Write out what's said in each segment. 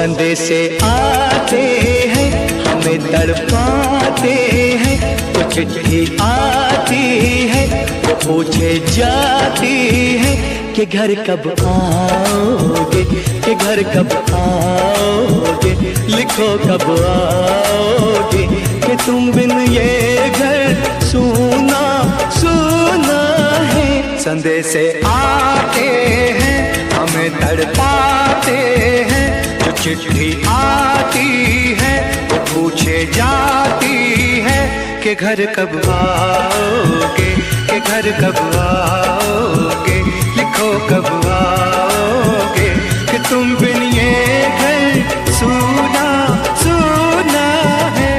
संदेशे आते हैं हमें तड़पाते हैं, तो चिट्ठी आती है वो पूछे जाती है कि घर कब आओगे, कि घर कब आओगे, लिखो कब आओगे, कि तुम बिन ये घर सूना सूना है। संदेशे आते हैं हमें तड़पाते हैं, जो चिट्ठी आती है वो पूछे जाती है कि घर कब आओगे, कि घर कब आओगे, लिखो कब आओगे, कि तुम बिन ये घर सूना सूना है।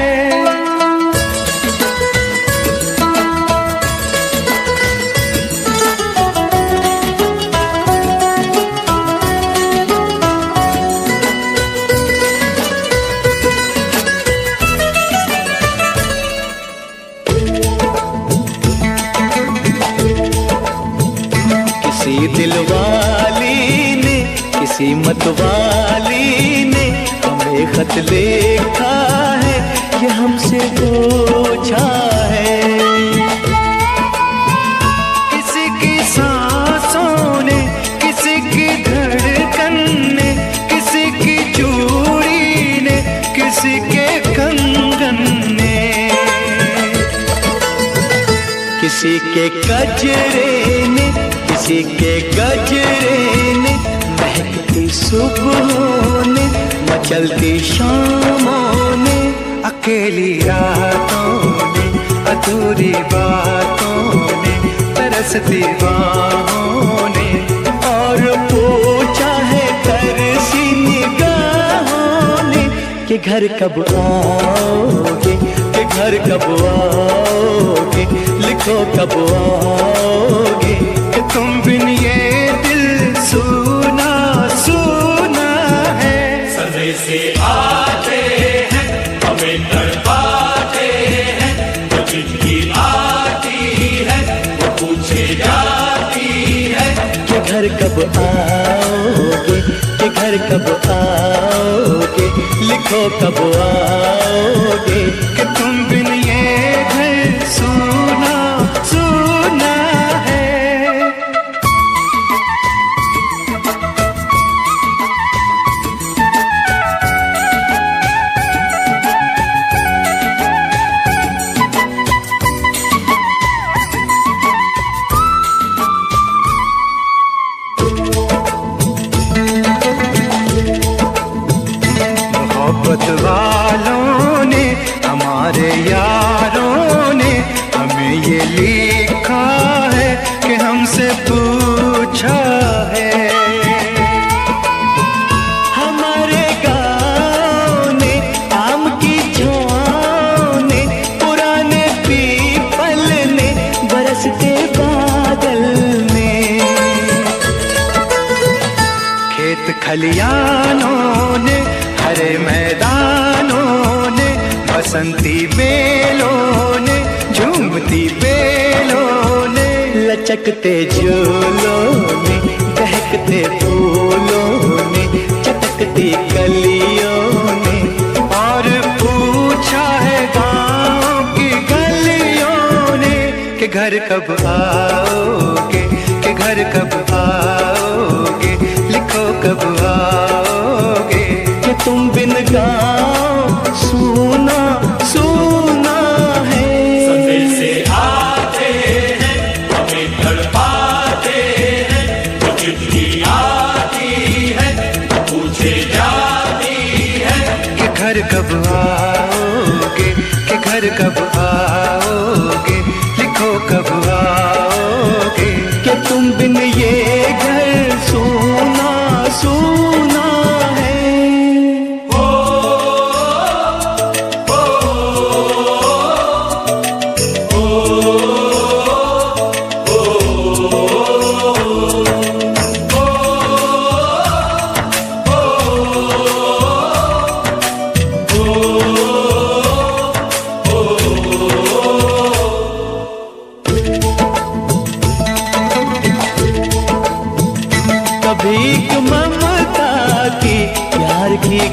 किसी दिलवाली ने, किसी मतवाली ने हमें खत लिखा है, ये हमसे पूछा है। किसी की सांसों ने, किसी की धड़कन ने, किसी की चूड़ी ने, किसी के कंगन ने, किसी के गजरे ने, किसी के गजरे ने, महकती सुबहों ने, मचलती शामों ने, अकेली रातों ने, अधूरी बातों ने, तरसती बाहों ने, और पूछा है तरसी निगाहों ने कि घर कब आओगे, कि घर कब आओगे, लिखो कब आओगे, कि तुम बिन ये दिल सूना सूना है। संदेशे आते हैं हमें तड़पाते हैं, जो चिट्ठी आती है वो पूछे जाती है कि घर कब आओगे, कि घर कब आओगे, लिखो कब आओगे, कि तुम बिन ये घर सूना सूना है। मोहब्बत वालों ने, हमारे यारों ने हमें ये लिखा है कि हमसे पूछा है। हमारे गाँव ने, आम की छाँव ने, पुराने पीपल ने, बरसते बादल ने, खेत खलियानों ने, हरे मैदानों ने, बसंती बेलों ने, झूमती बेलों ने, लचकते झूलों ने, बहकते फूलों ने, चटकती कलियों ने, और पूछा है गाँव की गलियों ने कि घर कब आओगे, कि घर कब आओगे, लिखो कब आओगे, कि तुम बिन गाँव सूना सूना है। संदेशे आते हैं हमें तड़पाते हैं, जो चिट्ठी आती है वो पूछे जाती है कि घर कब आओगे, कि घर कब आओगे, लिखो कब आओगे, कि तुम बिन ये घर सूना सूना है।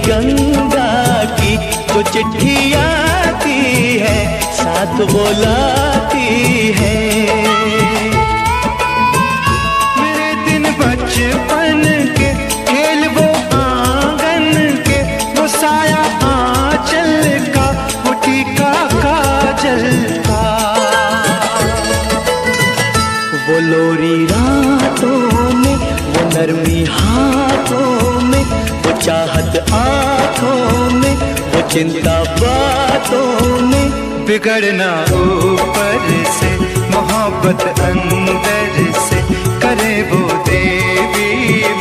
गंगा की जो चिट्ठी आती है साथ बुलाती है। मेरे दिन बचपन के खेल वो आंगन के, वो साया आंचल का, वो टीका काजल का, वो लोरी रातों में, वो नरमी हाथों में, वो चाहत आँखों में, वो चिंता बातों में। बिगड़ना ऊपर से, मोहब्बत अंदर से, करे वो देवी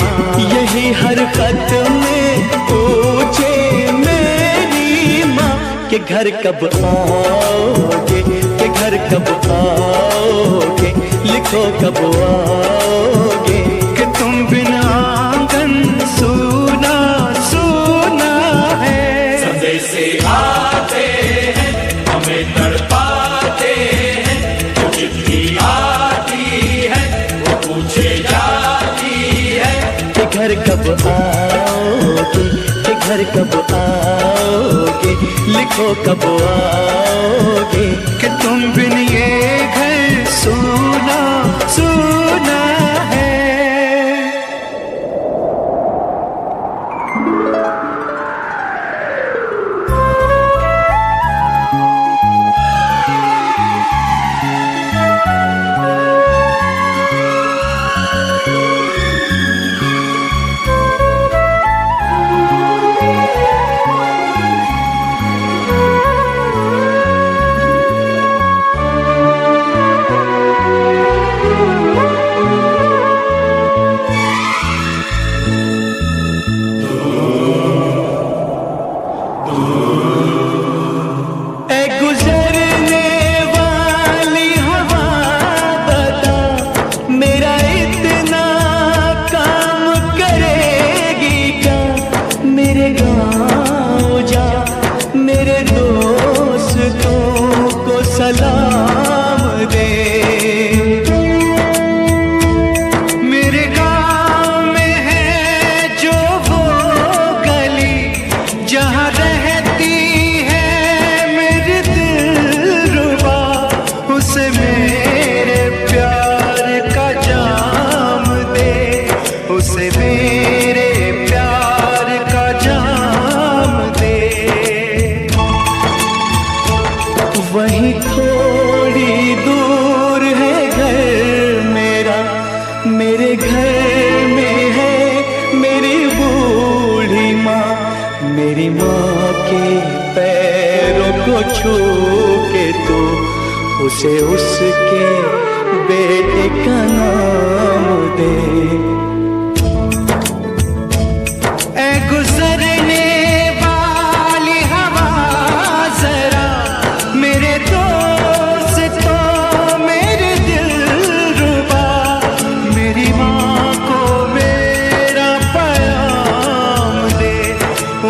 माँ। यही हर खत में पूछे मेरी माँ कि घर कब आओगे, कि घर कब आओगे, लिखो कब आओगे, कि तुम बिना आंगन सूना सूना है। संदेशे आते हैं हमें तड़पाते हैं, वो चिट्ठी आती है वो पूछे जाती है कि घर कब आओगे, कि घर कब आओगे, लिखो कब आओगे, कि तुम बिन ये घर सूना सूना है। सलाम दे, मेरे गाँव में है जो वो गली जहाँ रहती है मेरी दिलरुबा, उसे मेरे प्यार का जाम दे, उसे मेरे प्यार का जाम दे। वहीं थोड़ी दूर है घर मेरा, मेरे घर में है मेरी बूढ़ी माँ। मेरी माँ के पैरों को छू के तो उसे उसके बेटे का नाम दे। ऐ गुजरने वाली हवा जरा मेरे दोस्तों मेरे दिलरुबा, मेरी माँ को मेरा पैगाम दे,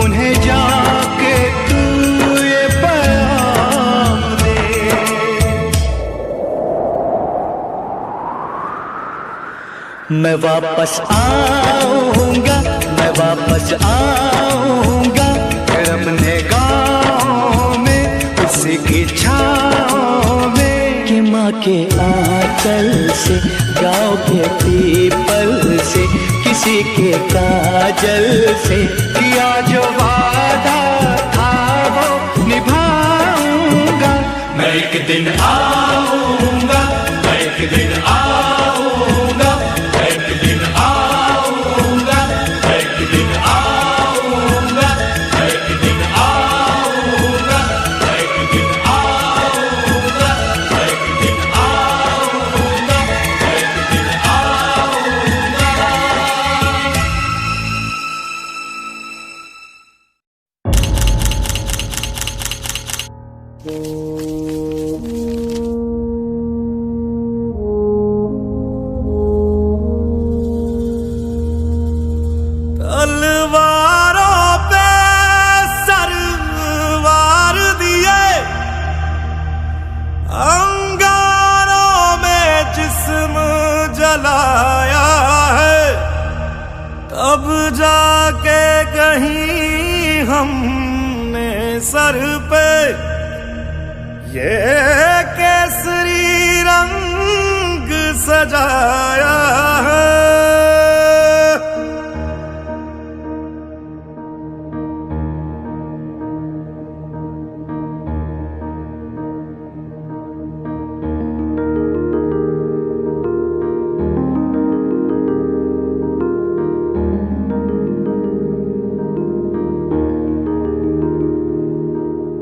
उन्हें जाके तू ये पैगाम दे। मैं वापस आऊँगा, मैं वापस आऊँगा, फिर अपने गाँव में उसी की छाँव में, कि माँ के आंचल से, गाँव के पीपल से, किसी के काजल से, किया जो वादा था वो निभाऊंगा। मैं एक दिन आऊंगा, मैं एक दिन आऊंगा, मैं एक दिन आऊंगा, मैं एक दिन आऊंगा, मैं एक दिन आऊंगा, मैं एक दिन आऊंगा, मैं एक दिन आऊंगा, मैं एक दिन आऊंगा। सर पे ये केसरी रंग सजाया है।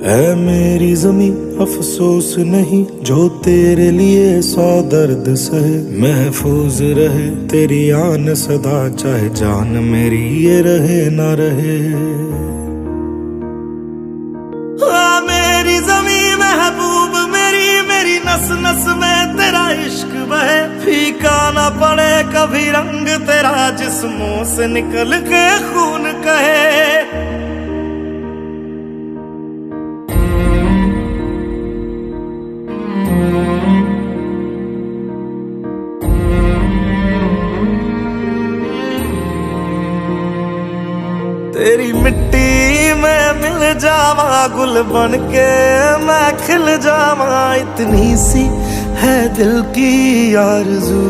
है मेरी ज़मीं अफसोस नहीं जो तेरे लिए 100 दर्द सहे। महफूज रहे तेरी आन सदा चाहे जान मेरी ये रहे ना रहे। हाँ मेरी ज़मीं महबूब मेरी, मेरी नस नस में तेरा इश्क बहे। फीका ना पड़े कभी रंग तेरा जिस्मों से निकल के खून कहे। तेरी मिट्टी में मिल जावा गुल बन के मैं खिल जावा। इतनी सी है दिल की आरज़ू।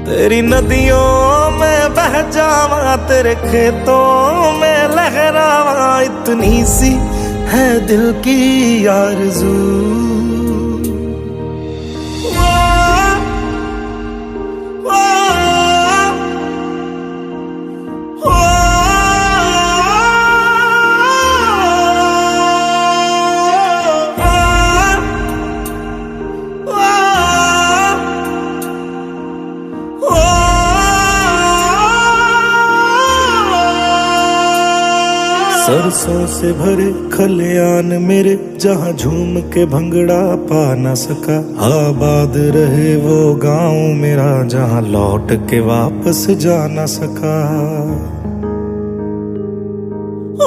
तेरी नदियों में बह जावा तेरे खेतों में लहरावा। इतनी सी है दिल की आरज़ू। सरसों से भरे खलियान मेरे जहाँ झूम के भंगड़ा पा न सका। आबाद रहे वो गांव मेरा जहाँ लौट के वापस जा न सका।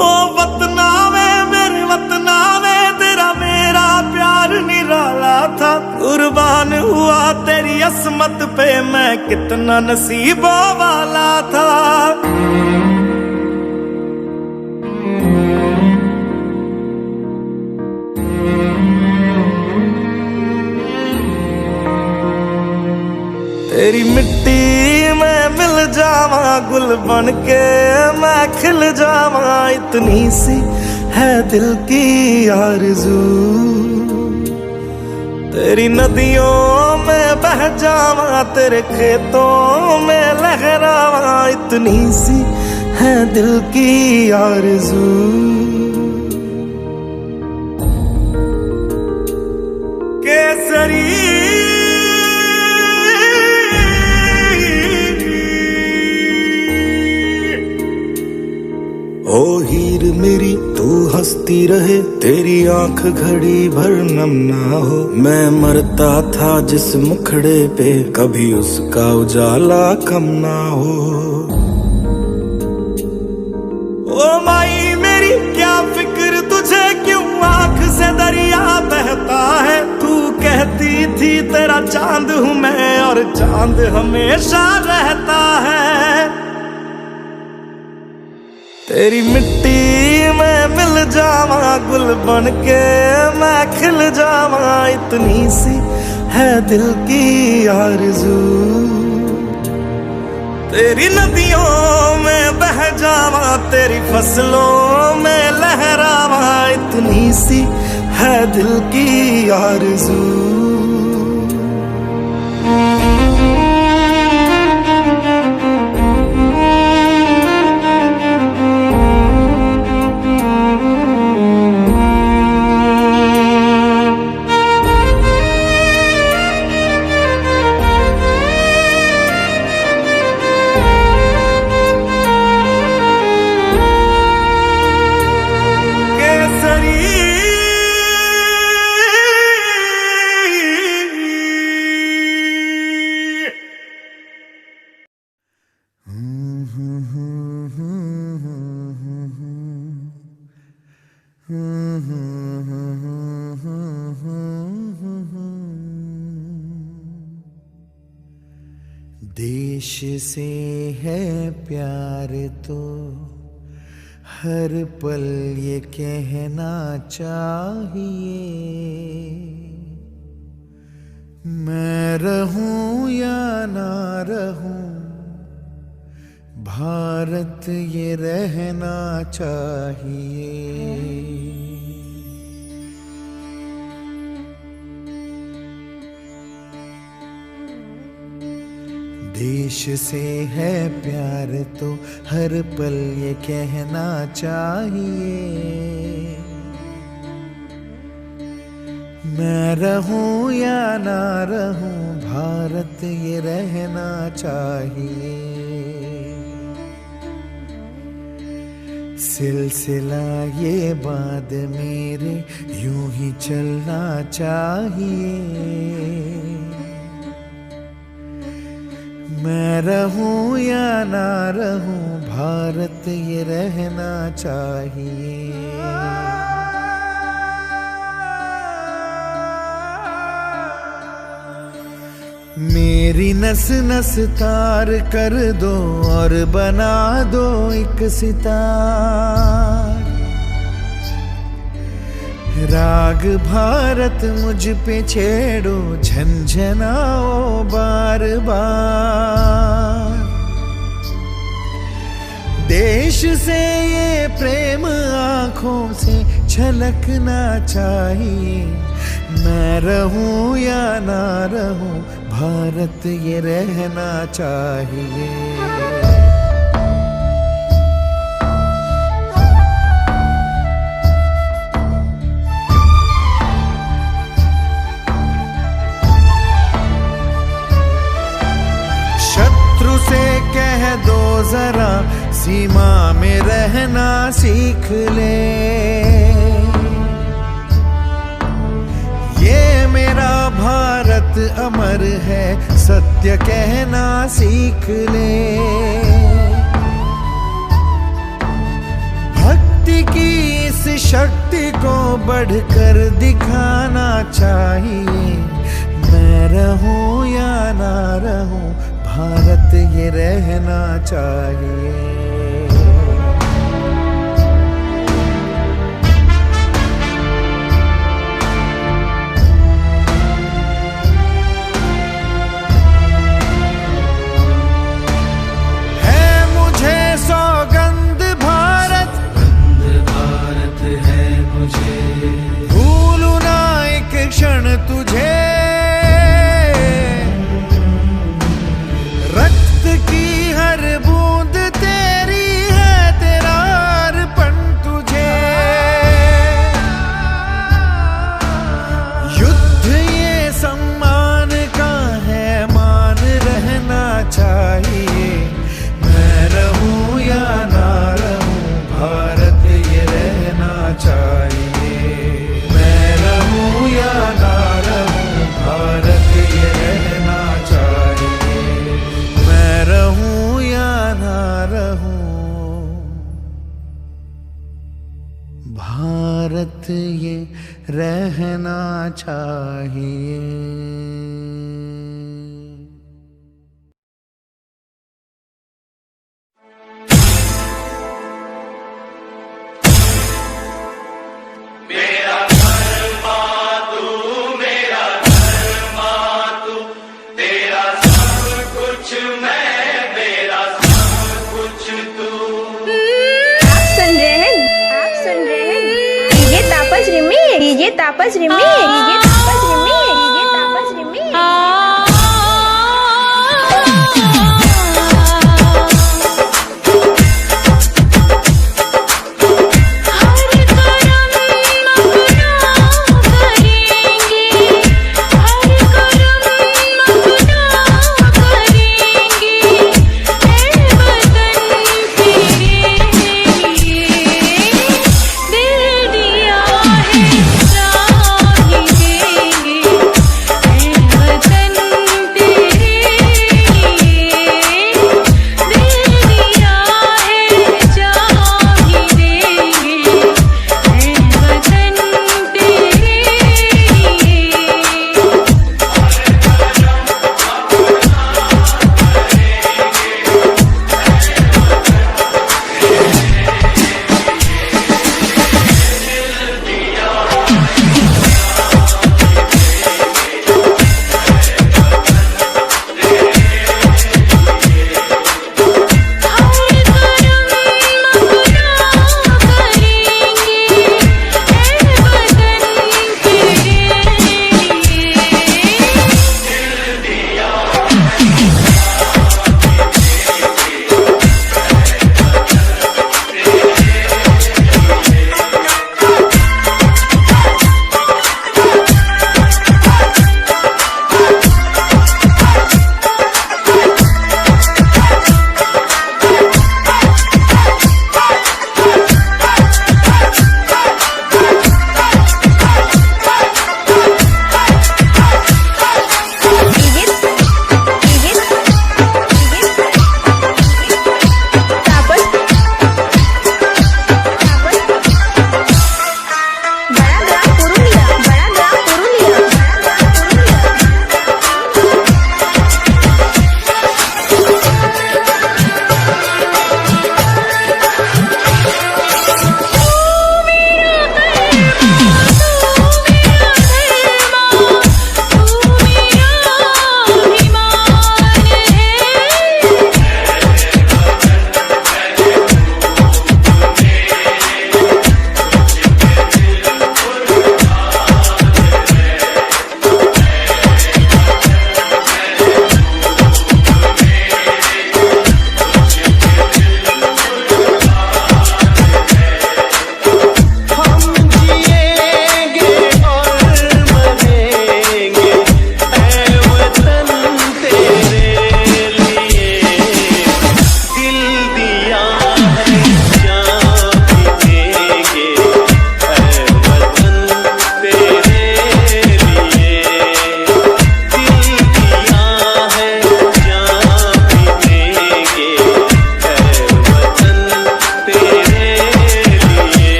ओ वतना में मेरे वतना में तेरा मेरा प्यार निराला था। कुर्बान हुआ तेरी असमत पे मैं कितना नसीबों वाला था। तेरी मिट्टी में मिल जावा गुल बन के मैं खिल जावा। इतनी सी है दिल की आरज़ू। तेरी नदियों में बह जावा तेरे खेतों में लहरावा। इतनी सी है दिल की आरज़ू। केसरी ओ हीर मेरी तू हंसती रहे तेरी आंख घड़ी भर नम ना हो। मैं मरता था जिस मुखड़े पे कभी उसका उजाला कम ना हो। ओ माई मेरी क्या फिक्र तुझे क्यों आंख से दरिया बहता है। तू कहती थी तेरा चांद हूँ मैं और चांद हमेशा रहता है। तेरी मिट्टी में मिल जावा गुल बन के मैं खिल जावा। इतनी सी है दिल की आरज़ू। तेरी नदियों में बह जावा तेरी फसलों में लहरावा। इतनी सी है दिल की आरज़ू। देश से है प्यार तो हर पल ये कहना चाहिए, मैं रहूं या ना रहूं, भारत ये रहना चाहिए। देश से है प्यार तो हर पल ये कहना चाहिए, मैं रहूं या ना रहूं, भारत ये रहना चाहिए। सिलसिला ये बात मेरे यूं ही चलना चाहिए, मैं रहूं या ना रहूं, भारत ये रहना चाहिए। मेरी नस नस तार कर दो और बना दो एक सितार, राग भारत मुझ पे छेड़ो, झंझनाओ बार बार। देश से ये प्रेम आंखों से छलकना चाहिए, मैं रहूं या ना रहूं, भारत ये रहना चाहिए। से कह दो जरा सीमा में रहना सीख ले, ये मेरा भारत अमर है, सत्य कहना सीख ले। भक्ति की इस शक्ति को बढ़कर दिखाना चाहिए, मैं रहूं या ना रहूं, भारत ये रहना चाहिए। है मुझे सौगंध भारत, भारत है मुझे, भूलूं ना एक क्षण तुझे, रक्त की हर बूंद तेरी है, तेरा अर्पण तुझे। युद्ध ये सम्मान का है, मान रहना चाहिए, मैं रहूं या ना रहूं, भारत ये रहना चाहिए, मैं रहूं या ना रहूं, भारत ये रहना चाहिए, मैं रहूं या ना रहूं, भारत ये रहना चाहिए। मेरा धर्मा तू, मेरा धर्मा तू, तेरा सब कुछ मैं, मेरा सब कुछ तू। आप सुन रहे हैं डीजे तापस रिमी, डीजे तापस रिमी, डीजे तापस रिमी, डीजे तापस रिमी। दिल दिया है चाहिए।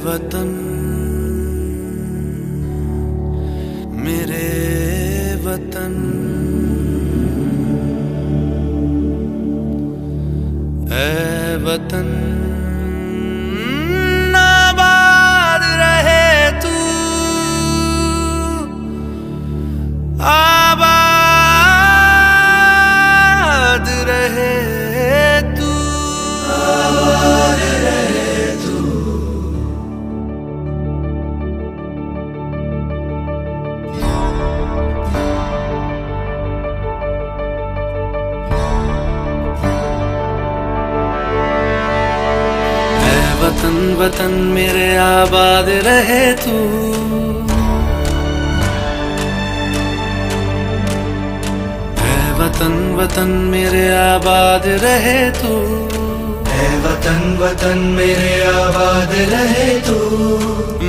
वतन मेरे वतन, ऐ वतन आबाद रहे तू, आबाद रहे तू, आबाद रहे तू। वतन वतन मेरे आबाद रहे तू, ऐ वतन वतन मेरे आबाद रहे तू, ऐ वतन वतन मेरे आबाद रहे तू।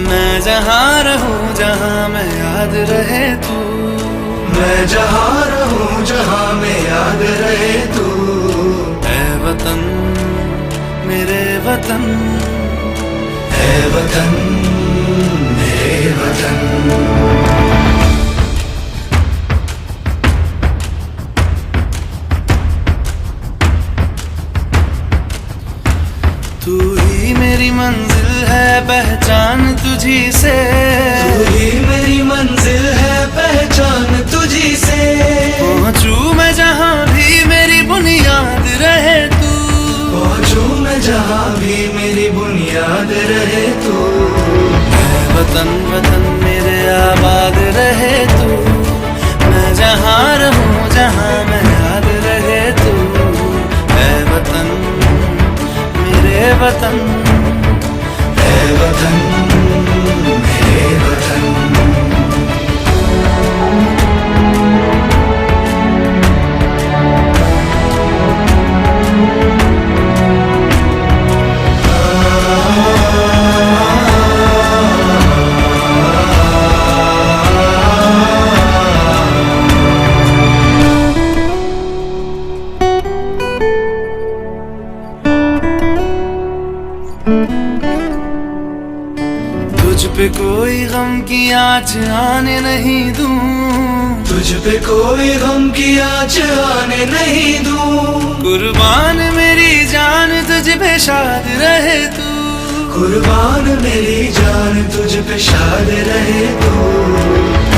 मैं जहाँ रहूं जहाँ मैं याद रहे तू, मैं जहाँ रहूं जहाँ मैं याद रहे तू। ऐ वतन मेरे वतन, ऐ वतन मेरे वतन। तू ही मेरी मंजिल है पहचान तुझी से, तू ही मेरी मंजिल है पहचान तुझी से। पहुंचूं मैं जहाँ भी मेरी बुनियाद रहे तू, पहुंचूं मैं जहाँ भी मेरी बुनियाद रहे तू। ऐ वतन वतन मेरे आबाद रहे तू, मैं जहाँ रहूं जहाँ मैं याद रहे तू। ऐ वतन मेरे वतन, ऐ वतन मेरे वतन। तुझ पे कोई गम की आँच आने नहीं दूं, तुझ पे कोई गम की आँच आने नहीं दूं। कुर्बान मेरी जान तुझ पे शाद रहे तू, कुर्बान मेरी जान तुझ पे शाद रहे तू।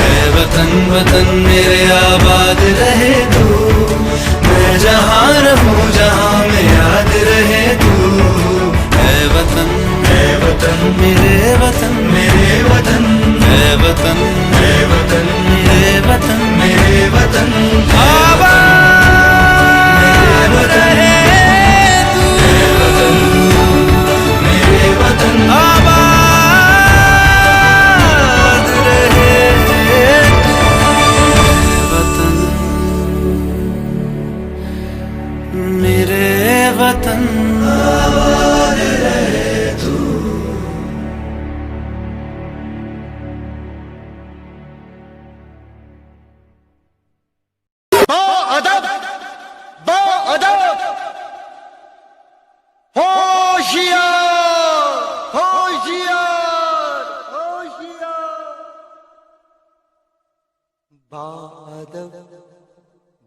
ऐ वतन वतन मेरे आबाद रहे तू, मैं जहाँ रहूं जहाँ मैं याद रहे तू। ऐ वतन, ऐ वतन मेरे वतन, मेरे वतन। ऐ वतन, ऐ वतन मेरे वतन, मेरे वतन। आबाद रहे तू, ऐ वतन मेरे वतन। आबाद रहे तू, वतन मेरे वतन। आबाद रहे तू। बादल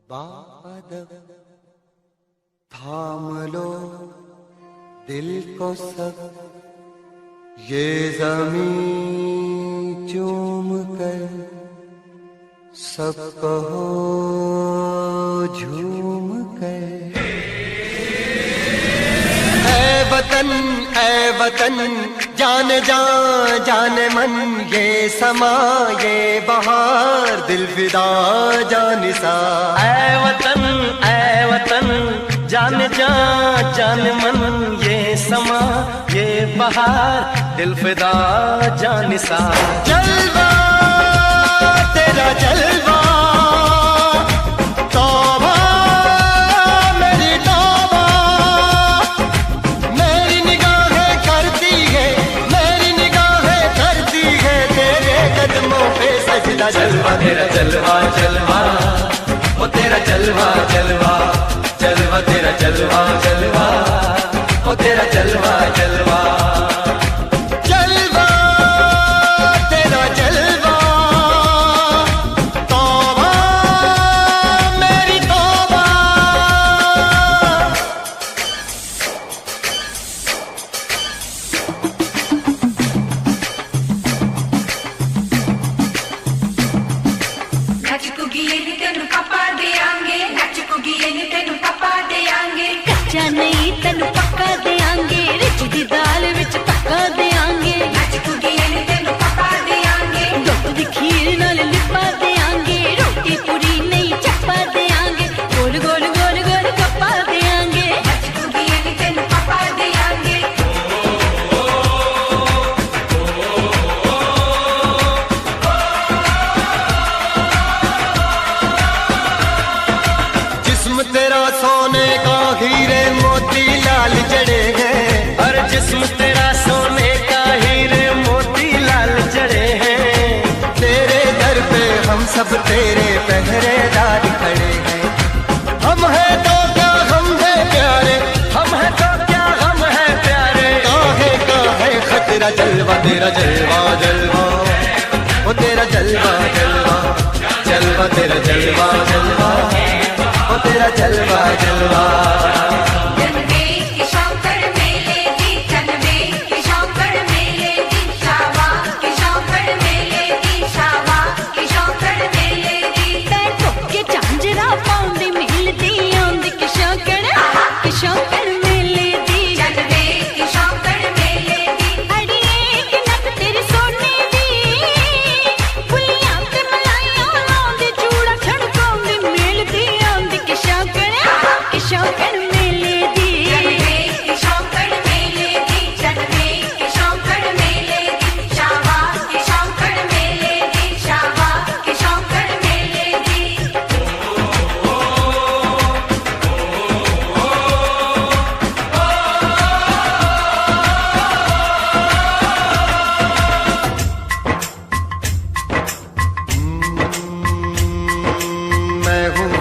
बादल थाम लो दिल को सब, ये ज़मीं चूम कर सब कहो झूम कर। ऐ वतन जान जान मन, ये समा ये बहार दिल फिदा जानिसा। ऐ वतन जान जान मन, ये समा ये बहार दिल फिदा जानिसा। जलवा तेरा जलवा, तौबा मेरी तौबा। मेरी निगाहें करती है, मेरी निगाहें करती है तेरे कदमों पे सजदा। जलवा तेरा जलवा जलवा, वो तेरा जलवा जलवा, जलवा तेरा जलवा जलवा, वो तेरा जलवा जलवा। जिस्म तेरा सोने का हीरे मोती लाल जड़े हैं, तेरे दर पे हम सब तेरे पहरेदार खड़े हैं। हम हैं तो क्या हम है प्यारे, हम हैं तो क्या हम है प्यारे, काहे खतरा जलवा तेरा जलवा जलवा, ओ तेरा जलवा जलवा, जलवा तेरा जलवा जलवा, ओ तेरा जलवा जलवा।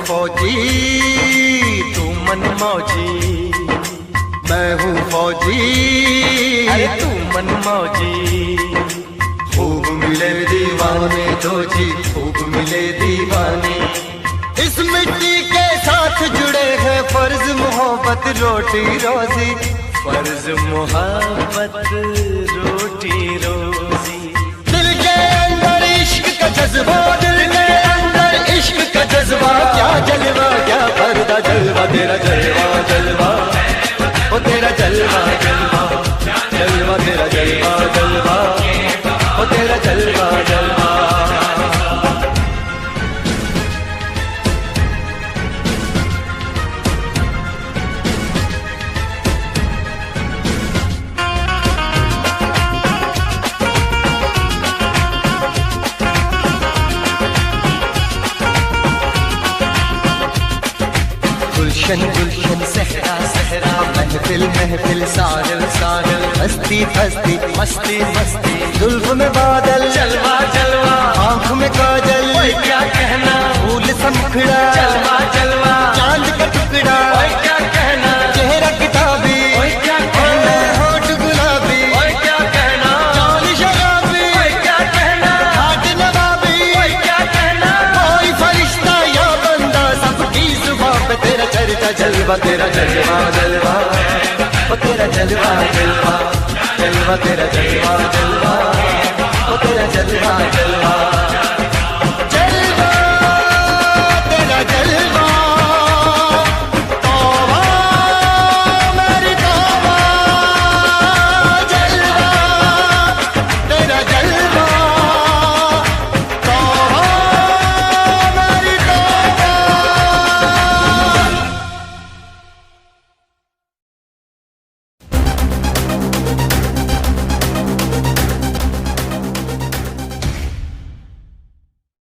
फौजी तू मन मौजी, मैं हूँ फौजी अरे तू मन मौजी। खूब मिले दीवाने दो जी, खूब मिले दीवाने, इस मिट्टी के साथ जुड़े हैं फर्ज मोहब्बत रोटी रोजी, फर्ज मोहब्बत रोटी रोजी। दिल के अंदर इश्क का जज्बा, दिल के अंदर इश्क का जज्बा, क्या जलवा क्या पर्दा जलवा तेरा जलवा जलवा, ओ तेरा जलवा जलवा, जलवा तेरा जलवा जलवा, ओ तेरा जलवा जलवा। गुलशन गुलशन सहरा सहरा, महफिल महफिल साहिल साहिल, हस्ती हस्ती मस्ती मस्ती, जुल्फ में बादल जलवा जलवा, आँख में काजल क्या कहना, फूल सा मुखड़ा जलवा जलवा, चांद का टुकड़ा क्या कहना, चेहरा किताबी क्या कहना, होठ गुलाबी क्या कहना, चाल शराबी क्या कहना, हाथ नवाबी क्या कहना, कोई फरिश्ता या बंदा सबकी जुबान पे तेरा चर्चा जलवा तेरा जलवा जलवा, ओ तेरा जलवा जलवा, जलवा तेरा जलवा जलवा, ओ तेरा जलवा जलवा।